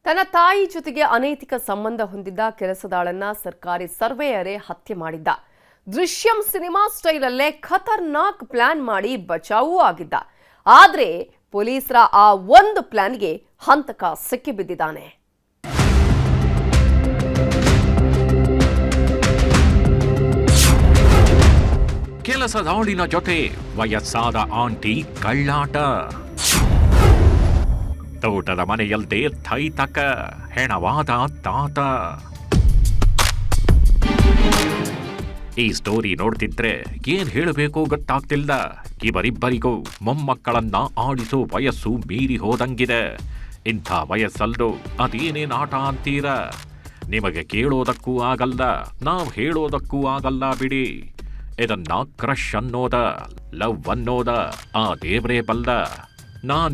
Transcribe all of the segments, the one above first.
ತನ್ನ ತಾಯಿ ಜೊತೆಗೆ ಅನೈತಿಕ ಸಂಬಂಧ ಹೊಂದಿದ್ದ ಕೆಲಸದಾಳನ್ನ ಸರ್ಕಾರಿ ಸರ್ವೇಯರೇ ಹತ್ಯೆ ಮಾಡಿದ್ದ. ದೃಶ್ಯಂ ಸಿನಿಮಾ ಸ್ಟೈಲಲ್ಲೇ ಖತರ್ನಾಕ್ ಪ್ಲಾನ್ ಮಾಡಿ ಬಚಾವೂ ಆಗಿದ್ದ. ಆದ್ರೆ ಪೊಲೀಸರ ಆ ಒಂದು ಪ್ಲಾನ್ಗೆ ಹಂತಕ ಸಿಕ್ಕಿಬಿದ್ದಿದ್ದಾನೆ. ಕೆಲಸದಾಳಿನ ಜೊತೆ ವಯಸ್ಸಾದ ಆಂಟಿ ಕಳ್ಳಾಟ, ತೋಟದ ಮನೆಯಲ್ಲದೆ ಥೈತಕ ಹೆಣವಾದ ತಾತ. ಈ ಸ್ಟೋರಿ ನೋಡ್ತಿದ್ರೆ ಏನ್ ಹೇಳಬೇಕು ಗೊತ್ತಾಗ್ತಿಲ್ಲ. ಇವರಿಬ್ಬರಿಗೂ ಮೊಮ್ಮಕ್ಕಳನ್ನ ಆಡಿಸೋ ವಯಸ್ಸು ಮೀರಿ ಹೋದಂಗಿದೆ. ಇಂಥ ವಯಸ್ಸಲ್ಲೂ ಅದೇನೇನ್ ಆಟ ಅಂತೀರ? ನಿಮಗೆ ಕೇಳೋದಕ್ಕೂ ಆಗಲ್ಲ, ನಾವ್ ಹೇಳೋದಕ್ಕೂ ಆಗಲ್ಲ ಬಿಡಿ. ಇದನ್ನ ಕ್ರಶ್ ಅನ್ನೋದ, ಲವ್ ಅನ್ನೋದ ಆ ದೇವ್ರೇ ಬಲ್ಲ.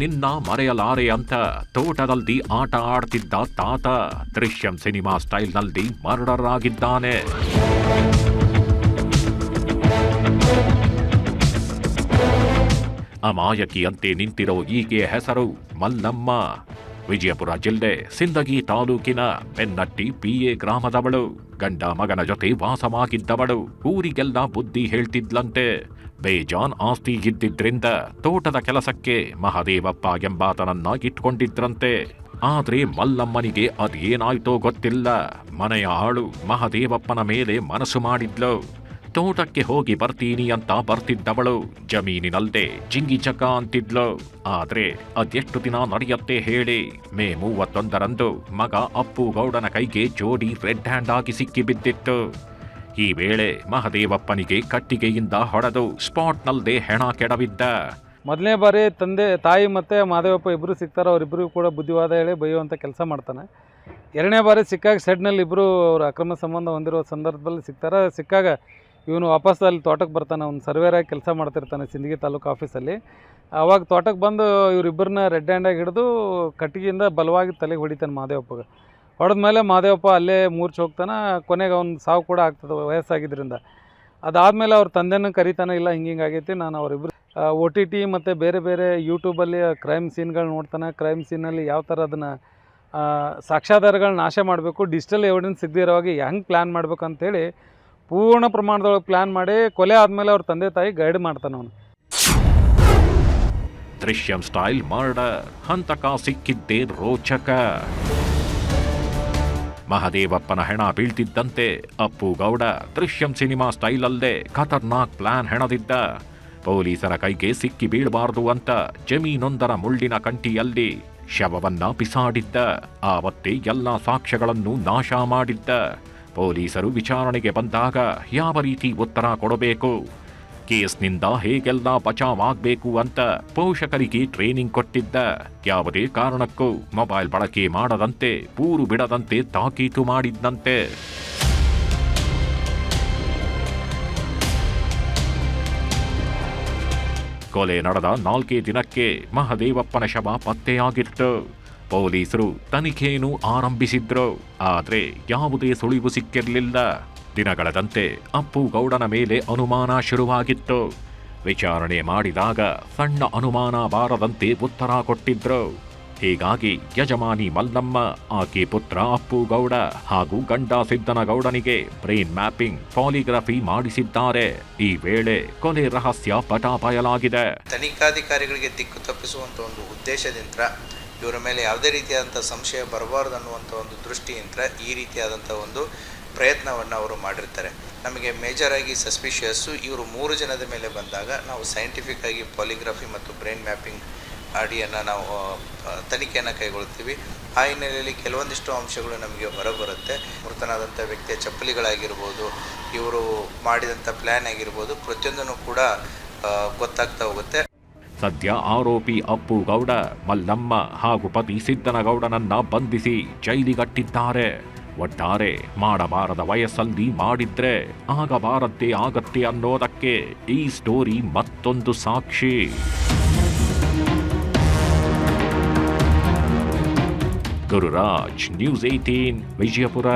ನಿನ್ನ ಮರೆಯಲಾರೆ ಅಂತ ತೋಟದಲ್ಲಿ ಆಟ ಆಡ್ತಿದ್ದ ತಾತ ದೃಶ್ಯಂ ಸಿನಿಮಾ ಸ್ಟೈಲ್ನಲ್ಲಿ ಮರ್ಡರ್ ಆಗಿದ್ದಾನೆ. ಅಮಾಯಕಿಯಂತೆ ನಿಂತಿರೋ ಈಕೆಯ ಹೆಸರು ಮಲ್ಲಮ್ಮ. ವಿಜಯಪುರ ಜಿಲ್ಲೆ ಸಿಂದಗಿ ತಾಲೂಕಿನ ಬೆನ್ನಟ್ಟಿ PA ಗ್ರಾಮದವಳು. ಗಂಡ ಮಗನ ಜೊತೆ ವಾಸವಾಗಿದ್ದವಳು. ಊರಿಗೆಲ್ಲ ಬುದ್ಧಿ ಹೇಳ್ತಿದ್ಲಂತೆ. ಬೇಜಾನ್ ಆಸ್ತಿ ಇದ್ದಿದ್ರಿಂದ ತೋಟದ ಕೆಲಸಕ್ಕೆ ಮಹದೇವಪ್ಪ ಎಂಬಾತನನ್ನ ಇಟ್ಕೊಂಡಿದ್ರಂತೆ. ಆದ್ರೆ ಮಲ್ಲಮ್ಮನಿಗೆ ಅದೇನಾಯ್ತೋ ಗೊತ್ತಿಲ್ಲ. ಮನೆಯ ಆಳು ಮಹದೇವಪ್ಪನ ಮೇಲೆ ಮನಸ್ಸು ಮಾಡಿದ್ಲು. ತೋಟಕ್ಕೆ ಹೋಗಿ ಬರ್ತೀನಿ ಅಂತ ಬರ್ತಿದ್ದವಳು ಜಮೀನಿನಲ್ಲದೆ ಜಿಂಗಿಚಕ ಅಂತಿದ್ಲು. ಆದ್ರೆ ಅದೆಷ್ಟು ದಿನ ನಡೆಯತ್ತೆ ಹೇಳಿ? ಮೇ 31ರಂದು ಮಗ ಅಪ್ಪು ಗೌಡನ ಕೈಗೆ ಜೋಡಿ ರೆಡ್ ಹ್ಯಾಂಡ್ ಆಗಿ ಸಿಕ್ಕಿಬಿದ್ದಿತ್ತು. ಈ ವೇಳೆ ಮಹದೇವಪ್ಪನಿಗೆ ಕಟ್ಟಿಗೆಯಿಂದ ಹೊಡೆದು ಸ್ಪಾಟ್ನಲ್ಲದೆ ಹೆಣ ಕೆಡವಿದ್ದ. ಮೊದಲನೇ ಬಾರಿ ತಾಯಿ ಮತ್ತು ಮಹದೇವಪ್ಪ ಇಬ್ಬರು ಸಿಗ್ತಾರೆ. ಅವರಿಬ್ಬರಿಗೂ ಕೂಡ ಬುದ್ಧಿವಾದ ಹೇಳಿ ಬೈಯುವಂಥ ಕೆಲಸ ಮಾಡ್ತಾನೆ. ಎರಡನೇ ಬಾರಿ ಸಿಕ್ಕಾಗ ಶೆಡ್ನಲ್ಲಿ ಇಬ್ಬರು ಅವರು ಅಕ್ರಮ ಸಂಬಂಧ ಹೊಂದಿರೋ ಸಂದರ್ಭದಲ್ಲಿ ಸಿಕ್ಕಾಗ ಇವನು ವಾಪಸ್ ಅಲ್ಲಿ ತೋಟಕ್ಕೆ ಬರ್ತಾನೆ. ಅವ್ನು ಸರ್ವೇರಾಗಿ ಕೆಲಸ ಮಾಡ್ತಿರ್ತಾನೆ ಸಿಂದಗಿ ತಾಲೂಕು ಆಫೀಸಲ್ಲಿ. ಆವಾಗ ತೋಟಕ್ಕೆ ಬಂದು ಇವರಿಬ್ಬರನ್ನ ರೆಡ್ ಹ್ಯಾಂಡಾಗಿ ಹಿಡಿದು ಕಟ್ಟಿಗೆಯಿಂದ ಬಲವಾಗಿ ತಲೆಗೆ ಹೊಡಿತಾನೆ ಮಹದೇವಪ್ಪಗೆ. ಹೊಡೆದ ಮೇಲೆ ಮಹದೇವಪ್ಪ ಅಲ್ಲೇ ಮೂರ್ಛೆ ಹೋಗ್ತಾನೆ. ಕೊನೆಗೆ ಅವ್ನು ಸಾವು ಕೂಡ ಆಗ್ತದೆ ವಯಸ್ಸಾಗಿದ್ದರಿಂದ. ಅದಾದಮೇಲೆ ಅವ್ರ ತಂದೆನೂ ಕರಿತಾನೆ, ಇಲ್ಲ ಹಿಂಗಾಗೈತಿ, ನಾನು ಅವರಿಬ್ಬರು OTT ಮತ್ತು ಬೇರೆ ಬೇರೆ ಯೂಟ್ಯೂಬಲ್ಲಿ ಕ್ರೈಮ್ ಸೀನ್ಗಳು ನೋಡ್ತಾನೆ. ಕ್ರೈಮ್ ಸೀನಲ್ಲಿ ಯಾವ ಥರ ಅದನ್ನು ಸಾಕ್ಷ್ಯಾಧಾರಗಳನ್ನ ನಾಶ ಮಾಡಬೇಕು, ಡಿಜಿಟಲ್ ಎವಿಡೆನ್ಸ್ ಸಿಗದಿರೋವಾಗ ಹೆಂಗೆ ಪ್ಲ್ಯಾನ್ ಮಾಡಬೇಕು ಅಂತೇಳಿ ಪೂರ್ಣ ಪ್ರಮಾಣದೊಳಗೆ ಪ್ಲ್ಯಾನ್ ಮಾಡಿ ಕೊಲೆ ಆದಮೇಲೆ ಅವ್ರ ತಂದೆ ತಾಯಿ ಗೈಡ್ ಮಾಡ್ತಾನೆ ಅವನು. ದೃಶ್ಯಂ ಸ್ಟೈಲ್ ಮರ್ಡರ್, ಹಂತಕ ಸಿಕ್ಕಿದ್ದೇ ರೋಚಕ. ಮಹದೇವಪ್ಪನ ಹೆಣ ಬೀಳ್ತಿದ್ದಂತೆ ಅಪ್ಪು ಗೌಡ ದೃಶ್ಯಂ ಸಿನಿಮಾ ಸ್ಟೈಲಲ್ಲೇ ಖತರ್ನಾಕ್ ಪ್ಲಾನ್ ಹೆಣದಿದ್ದ. ಪೊಲೀಸರ ಕೈಗೆ ಸಿಕ್ಕಿ ಬೀಳಬಾರದು ಅಂತ ಜಮೀನೊಂದರ ಮುಳ್ಳಿನ ಕಂಟಿಯಲ್ಲಿ ಶವವನ್ನ ಬಿಸಾಡಿದ್ದ. ಆವತ್ತೇ ಎಲ್ಲಾ ಸಾಕ್ಷ್ಯಗಳನ್ನು ನಾಶ ಮಾಡಿದ್ದ. ಪೊಲೀಸರು ವಿಚಾರಣೆಗೆ ಬಂದಾಗ ಯಾವ ರೀತಿ ಉತ್ತರ ಕೊಡಬೇಕು, ಕೇಸ್ನಿಂದ ಹೇಗೆಲ್ಲ ಬಚಾವಾಗಬೇಕು ಅಂತ ಪೋಷಕರಿಗೆ ಟ್ರೈನಿಂಗ್ ಕೊಟ್ಟಿದ್ದ. ಯಾವುದೇ ಕಾರಣಕ್ಕೂ ಮೊಬೈಲ್ ಬಳಕೆ ಮಾಡದಂತೆ, ಊರು ಬಿಡದಂತೆ ತಾಕೀತು ಮಾಡಿದ್ದಂತೆ. ಕೊಲೆ ನಡೆದ 4 ದಿನಕ್ಕೆ ಮಹದೇವಪ್ಪನ ಶವ ಪತ್ತೆಯಾಗಿತ್ತು. ಪೊಲೀಸರು ತನಿಖೆಯನ್ನು ಆರಂಭಿಸಿದ್ರು. ಆದ್ರೆ ಯಾವುದೇ ಸುಳಿವು ಸಿಕ್ಕಿರಲಿಲ್ಲ. ದಿನಗಳದಂತೆ ಅಪ್ಪು ಗೌಡನ ಮೇಲೆ ಅನುಮಾನ ಶುರುವಾಗಿತ್ತು. ವಿಚಾರಣೆ ಮಾಡಿದಾಗ ಸಣ್ಣ ಅನುಮಾನ ಬಾರದಂತೆ ಉತ್ತರ ಕೊಟ್ಟಿದ್ರು. ಹೀಗಾಗಿ ಯಜಮಾನಿ ಮಲ್ಲಮ್ಮ, ಆಕೆ ಪುತ್ರ ಅಪ್ಪು ಗೌಡ ಹಾಗೂ ಗಂಡ ಸಿದ್ದನಗೌಡನಿಗೆ ಬ್ರೈನ್ ಮ್ಯಾಪಿಂಗ್, ಪಾಲಿಗ್ರಫಿ ಮಾಡಿಸಿದ್ದಾರೆ. ಈ ವೇಳೆ ಕೊಲೆ ರಹಸ್ಯ ಪಟಾಪಯಲಾಗಿದೆ. ತನಿಖಾಧಿಕಾರಿಗಳಿಗೆ ದಿಕ್ಕು ತಪ್ಪಿಸುವಂತ ಒಂದು ಉದ್ದೇಶದಿಂದ ಇವರ ಮೇಲೆ ಯಾವುದೇ ರೀತಿಯಾದಂಥ ಸಂಶಯ ಬರಬಾರ್ದು ಅನ್ನುವಂಥ ಒಂದು ದೃಷ್ಟಿಯಿಂದ ಈ ರೀತಿಯಾದಂಥ ಒಂದು ಪ್ರಯತ್ನವನ್ನು ಅವರು ಮಾಡಿರ್ತಾರೆ. ನಮಗೆ ಮೇಜರ್ ಆಗಿ ಸಸ್ಪಿಷಿಯಸ್ಸು ಇವರು 3 ಜನದ ಮೇಲೆ ಬಂದಾಗ ನಾವು ಸೈಂಟಿಫಿಕ್ ಆಗಿ ಪಾಲಿಗ್ರಫಿ ಮತ್ತು ಬ್ರೈನ್ ಮ್ಯಾಪಿಂಗ್ ಅಡಿಯನ್ನು ನಾವು ತನಿಖೆಯನ್ನು ಕೈಗೊಳ್ತೀವಿ. ಆ ಹಿನ್ನೆಲೆಯಲ್ಲಿ ಕೆಲವೊಂದಿಷ್ಟು ಅಂಶಗಳು ನಮಗೆ ಹೊರಬರುತ್ತೆ. ಮೃತನಾದಂಥ ವ್ಯಕ್ತಿಯ ಚಪ್ಪಲಿಗಳಾಗಿರ್ಬೋದು, ಇವರು ಮಾಡಿದಂಥ ಪ್ಲ್ಯಾನ್ ಆಗಿರ್ಬೋದು, ಪ್ರತಿಯೊಂದನ್ನು ಕೂಡ ಗೊತ್ತಾಗ್ತಾ ಹೋಗುತ್ತೆ. ಸದ್ಯ ಆರೋಪಿ ಅಪ್ಪು ಗೌಡ, ಮಲ್ಲಮ್ಮ ಹಾಗೂ ಪತಿ ಸಿದ್ದನಗೌಡನನ್ನ ಬಂಧಿಸಿ ಜೈಲಿಗಟ್ಟಿದ್ದಾರೆ. ಒಟ್ಟಾರೆ ಮಾಡಬಾರದ ವಯಸ್ಸಲ್ಲಿ ಮಾಡಿದ್ರೆ ಆಗಬಾರದ್ದೇ ಆಗತ್ತೆ ಅನ್ನೋದಕ್ಕೆ ಈ ಸ್ಟೋರಿ ಮತ್ತೊಂದು ಸಾಕ್ಷಿ. ಗುರುರಾಜ್, ನ್ಯೂಸ್ 18, ವಿಜಯಪುರ.